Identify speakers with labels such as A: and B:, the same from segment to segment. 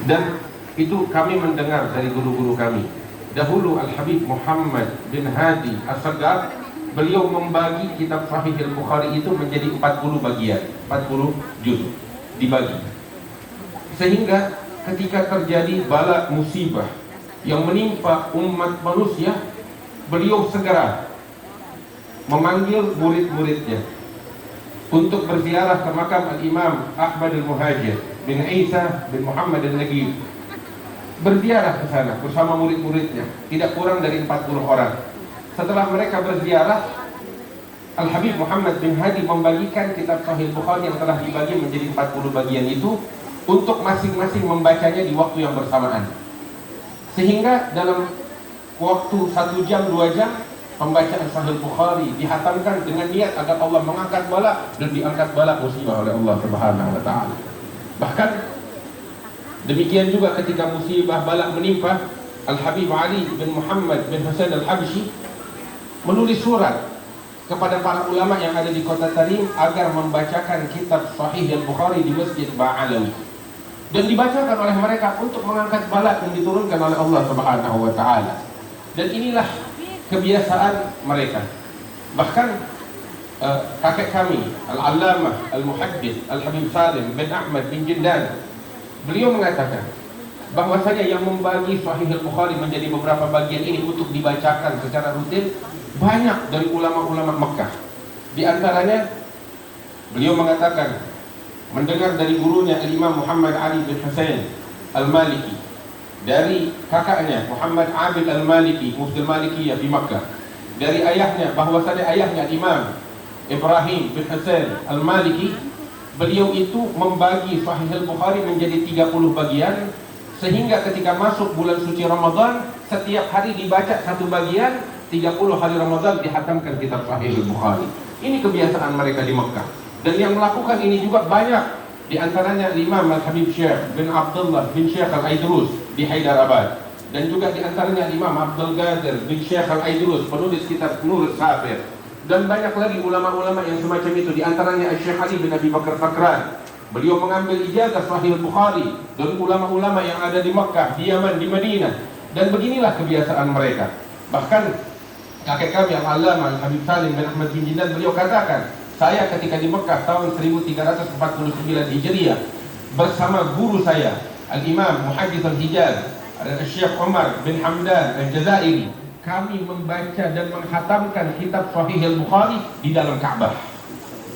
A: Dan itu kami mendengar dari guru-guru kami. Dahulu Al-Habib Muhammad bin Hadi As-Sagaf, beliau membagi kitab Sahih Al-Bukhari itu menjadi 40 bagian, 40 juz dibagi. Sehingga ketika terjadi bala musibah yang menimpa umat manusia, beliau segera memanggil murid-muridnya untuk berziarah ke makam Al-Imam Ahmad Al-Muhajir bin Isa bin Muhammad Al-Nagib. Berziarah ke sana bersama murid-muridnya, tidak kurang dari 40 orang. Setelah mereka berziarah, Al-Habib Muhammad bin Hadi membagikan kitab Sahih Bukhari yang telah dibagi menjadi 40 bagian itu untuk masing-masing membacanya di waktu yang bersamaan. Sehingga dalam waktu 1 jam 2 jam pembacaan Sahih Bukhari dihatamkan dengan niat agar Allah mengangkat bala dan diangkat bala musibah oleh Allah Subhanahu wa taala. Bahkan demikian juga ketika musibah bala menimpa, Al-Habib Ali bin Muhammad bin Husain Al-Habsyi menulis surat kepada para ulama yang ada di kota Tarim agar membacakan kitab Sahih Al-Bukhari di Masjid Ba'alawi, dan dibacakan oleh mereka untuk mengangkat bala yang diturunkan oleh Allah Subhanahu wa taala. Dan inilah kebiasaan mereka. Bahkan kakek kami Al-Allamah Al-Muhaddits Al-Habib Salim bin Ahmad bin Jindan, beliau mengatakan bahwasanya yang membagi Sahih Al-Bukhari menjadi beberapa bagian ini untuk dibacakan secara rutin banyak dari ulama-ulama Mekah. Di antaranya beliau mengatakan mendengar dari gurunya Al-Imam Muhammad Ali bin Husain Al-Maliki, dari kakaknya Muhammad Abid Al-Maliki, Mufti Al-Malikiyah di Makkah, dari ayahnya bahwasanya ayahnya Imam Ibrahim bin Husain Al-Maliki, beliau itu membagi Sahih Al-Bukhari menjadi 30 bagian, sehingga ketika masuk bulan suci Ramadan setiap hari dibaca satu bagian, 30 hari Ramadan dihatamkan kitab Sahih Al-Bukhari. Ini kebiasaan mereka di Makkah, dan yang melakukan ini juga banyak. Di antaranya Imam Al-Habib Syekh bin Abdullah bin Syekh Al-Aidrus di Hyderabad, dan juga di antaranya Imam Abdul Qadir bin Syekh Al-Aidrus, penulis kitab Nur Safir, dan banyak lagi ulama-ulama yang semacam itu. Di antaranya Syekh Ali bin Abi Bakar Fakran, beliau mengambil ijazah Sahih Al-Bukhari dari ulama-ulama yang ada di Makkah, di Yaman, di Madinah. Dan beginilah kebiasaan mereka. Bahkan kakek kami Al-Allamah Al-Habib Salim bin Ahmad bin Jindan, beliau katakan, saya ketika di Mekah tahun 1349 Hijriah bersama guru saya Al-Imam Muhaddits Al-Hijaz Syekh Umar bin Hamdan Al-Jazairi, kami membaca dan menghatamkan kitab Sahih Al-Bukhari di dalam Ka'bah.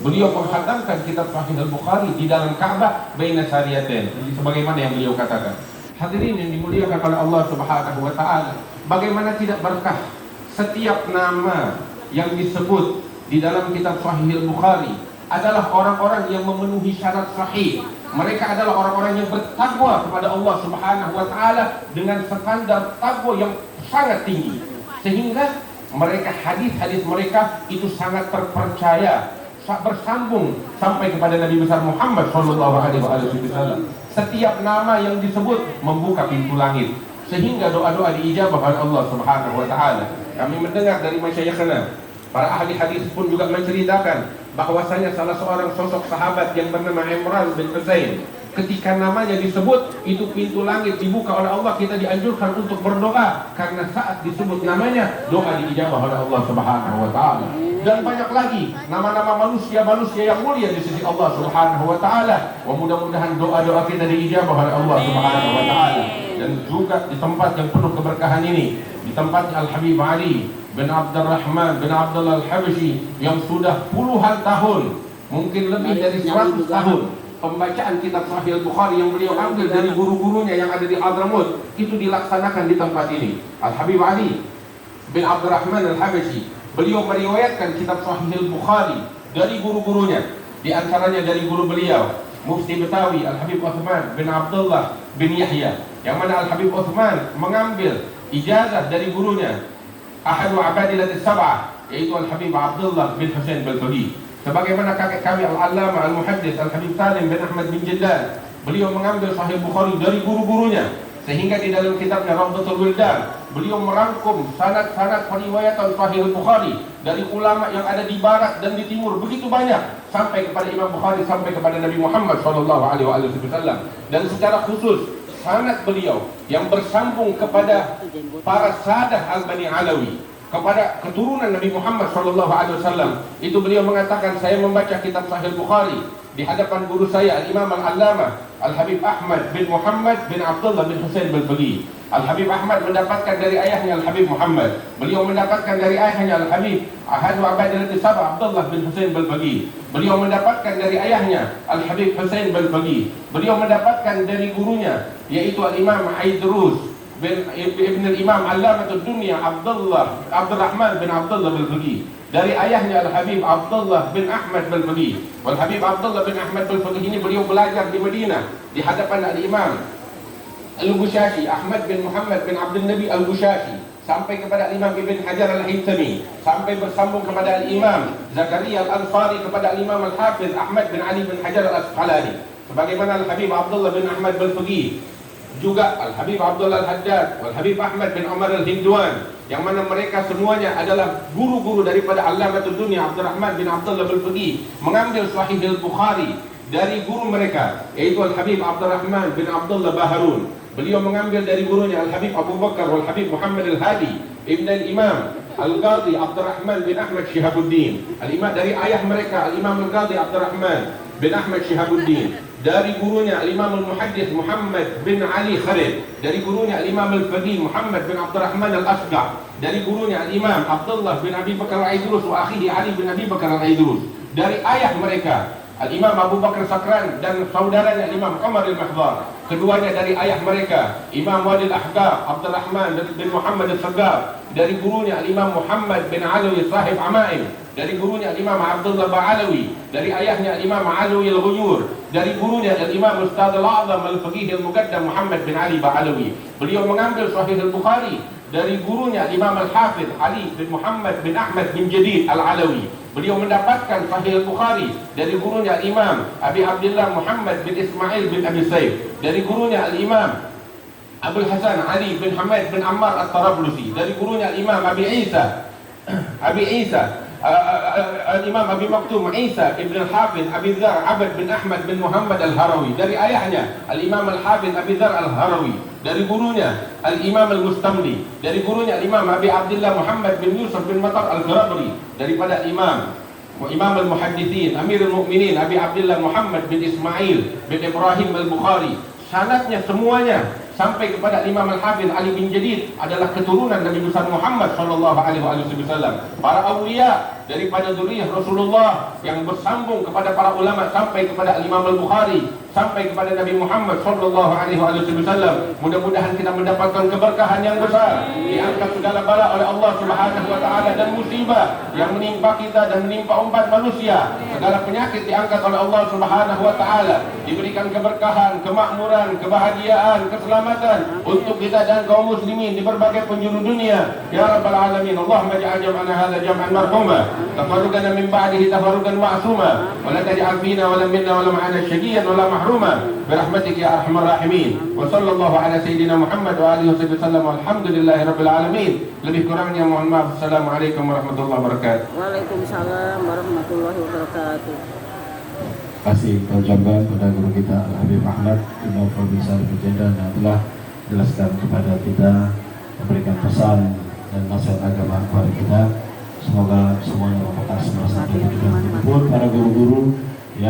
A: Beliau menghatamkan kitab Sahih Al-Bukhari di dalam Ka'bah baina sariyatain, sebagaimana yang beliau katakan. Hadirin yang dimuliakan oleh Allah Subhanahu wa taala, bagaimana tidak berkah setiap nama yang disebut di dalam kitab Sahih Al-Bukhari adalah orang-orang yang memenuhi syarat sahih. Mereka adalah orang-orang yang bertakwa kepada Allah Subhanahu wa taala dengan standar takwa yang sangat tinggi, sehingga mereka hadis-hadis mereka itu sangat terpercaya, bersambung sampai kepada Nabi besar Muhammad sallallahu alaihi wasallam. Setiap nama yang disebut membuka pintu langit, sehingga doa-doa diijabah oleh Allah Subhanahu wa taala. Kami mendengar dari masyayikhna, para ahli hadis pun juga menceritakan bahwasanya salah seorang sosok sahabat yang bernama Imran bin Husain, ketika namanya disebut itu pintu langit dibuka oleh Allah. Kita dianjurkan untuk berdoa karena saat disebut namanya doa diijabah oleh Allah Subhanahu wa taala. Dan banyak lagi nama-nama manusia-manusia yang mulia di sisi Allah Subhanahu wa taala. Wa mudah-mudahan doa-doa kita diijabah oleh Allah Subhanahu wa taala. Dan juga di tempat yang penuh keberkahan ini, di tempatnya Al-Habib Ali bin Abdurrahman bin Abdullah Al-Habsyi yang sudah puluhan tahun, mungkin lebih dari 100 tahun, pembacaan kitab Sahih Al-Bukhari yang beliau ambil dari guru-gurunya yang ada di Hadramut itu dilaksanakan di tempat ini. Al-Habib Ali bin Abdurrahman Al-Habsyi, beliau meriwayatkan kitab Sahih Al-Bukhari dari guru-gurunya. Di antaranya dari guru beliau Mufti Betawi Al-Habib Uthman bin Abdullah bin Yahya, yang mana Al-Habib Uthman mengambil ijazah dari gurunya Ahadu Abadillatis Sab'ah, yaitu Al-Habib Abdullah bin Husain Baltudi. Sebagaimana kakek kami Al-Allamah Al-Muhaddits Al-Habib Salim bin Ahmad bin Jindan, beliau mengambil Sahih Bukhari dari guru-gurunya, sehingga di dalam kitabnya Rawdatul Wildan beliau merangkum sanad-sanad periwayatan Sahih Bukhari dari ulama yang ada di barat dan di timur begitu banyak, sampai kepada Imam Bukhari, sampai kepada Nabi Muhammad sallallahu alaihi wasallam. Dan secara khusus sanad beliau yang bersambung kepada para sadah Al-Bani Alawi, kepada keturunan Nabi Muhammad SAW. Itu beliau mengatakan, saya membaca kitab Sahih Bukhari di hadapan guru saya Al-Imam Al-Allamah Al-Habib Ahmad bin Muhammad bin Abdullah bin Husain Balbagi. Al-Habib Ahmad mendapatkan dari ayahnya Al-Habib Muhammad, beliau mendapatkan dari ayahnya Al-Habib Ahadu Abadilah Sabah Abdullah bin Husain Balbagi. Beliau mendapatkan dari ayahnya Al-Habib Husain Balbagi. Beliau mendapatkan dari gurunya yaitu Al-Imam Aidrus bin Ibn Al-Imam Allamatul Dunia Abdurrahman bin Abdullah Balbagi. Dari ayahnya Al-Habib Abdullah bin Ahmad Balbagi. Al-Habib Abdullah bin Ahmad Balbagi ini beliau belajar di Madinah di hadapan Al-Imam Al-Bushashi Ahmad bin Muhammad bin Abdul Nabi Al-Bushashi, sampai kepada Imam Ibn Hajar Al-Haythami, sampai bersambung kepada Al-Imam Zakaria Al-Ansari, kepada Imam Al-Hafiz Ahmad bin Ali bin Hajar Al-Asqalani. Sebagaimana Al-Habib Abdullah bin Ahmad Balbagi, juga Al-Habib Abdullah Al-Haddad, Al-Habib Ahmad bin Umar Al-Hindwan, yang mana mereka semuanya adalah guru-guru daripada Allamatul Dunia Abdurrahman bin Abdullah Balbagi, mengambil Sahih Al-Bukhari dari guru mereka yaitu Al-Habib Abdurrahman bin Abdullah Baharun. Beliau mengambil dari gurunya Al-Habib Abu Bakar Al-Habib Muhammad Al-Hadi Ibn Al-Imam Al-Qadhi Abdurrahman bin Ahmad Syihabuddin. Al-Imam dari ayah mereka Al-Imam Al-Qadhi Abdurrahman bin Ahmad Syihabuddin. Dari gurunya Al-Imam Al-Muhaddith Muhammad bin Ali Khalid. Dari gurunya Al-Imam Al-Faqih Muhammad bin Abdurrahman Al-Asqa'. Dari gurunya Al-Imam Abdullah bin Abi Bakar Al-Aidrus wa akhihi Ali bin Abi Bakar Al-Aidrus. Dari ayah mereka Al-Imam Abu Bakar Sakran dan saudaranya Imam Umar Al-Mahdar. Keduanya dari ayah mereka Imam Wadi Al-Ahqaq Abdurrahman bin Muhammad Al-Saggab. Dari gurunya Al-Imam Muhammad bin Alawi Sahib Amaim. Dari gurunya Imam Abdullah Ba'alawi. Dari ayahnya Imam Alawi Al-Ghuyur. Dari gurunya Al-Imam Ustaz Al-A'zam Al-Faqih Al-Muqaddam Muhammad bin Ali Ba'alawi. Beliau mengambil Sahih Al-Bukhari dari gurunya Imam Al-Hafiz Ali bin Muhammad bin Ahmad bin Jadid Al-Alawi. Beliau mendapatkan Sahih Al-Bukhari dari gurunya Imam Abi Abdullah Muhammad bin Ismail bin Abi Sayyid. Dari gurunya Al-Imam Abdul Hasan Ali bin Hamad bin Ammar At-Tarablusi. Dari gurunya Imam Abi Isa Al-Imam Abi Maktum Isa Ibn Al-Hafiz Abi Dhar Abad bin Ahmad bin Muhammad Al-Harawi. Dari ayahnya Al-Imam Al-Hafiz Abi Dhar Al-Harawi. Dari gurunya Al-Imam Al-Mustamli. Dari gurunya Imam Abi Abdullah Muhammad bin Yusuf bin Matar Al-Ghirabri. Daripada Imam Al-Muhaddithin Amirul Mu'minin Abi Abdullah Muhammad bin Ismail bin Ibrahim Al-Bukhari. Sanadnya semuanya sampai kepada Imam Al-Hafiz Ali bin Jadid adalah keturunan Nabi besar Muhammad SAW. Para awliya daripada zuriyah Rasulullah yang bersambung kepada para ulama sampai kepada Imam Al-Bukhari, sampai kepada Nabi Muhammad SAW. Mudah-mudahan kita mendapatkan keberkahan yang besar, diangkat segala bala oleh Allah Subhanahu wa taala dan musibah yang menimpa kita dan menimpa umat manusia. Segala penyakit diangkat oleh Allah Subhanahu wa taala, diberikan keberkahan, kemakmuran, kebahagiaan, keselamatan untuk kita dan kaum muslimin di berbagai penjuru dunia. Ya rabbal alamin. Allahumma ja'al jam'ana hadza jam'an marhuma, tafarruqana min ba'dihi tafarruqan ma'suma, wa la taj'al fina wa la minna wa la ma'ana syaqiyyan wa la mahruma bi rahmatika ya arhamar rahimin. Wa sallallahu ala sayyidina Muhammad wa alihi wasallam. Walhamdulillahi rabbil alamin. Lebih kurangnya mohon maaf. Assalamualaikum warahmatullahi wabarakatuh.
B: Waalaikumsalam warahmatullahi wabarakatuh.
C: Kasih ucapkan kepada guru kita Al-Habib Ahmad Imam Profesor Berjenda yang telah jelaskan kepada kita, memberikan pesan dan nasihat agama kepada kita. Semoga semuanya membekas merasa kita para guru-guru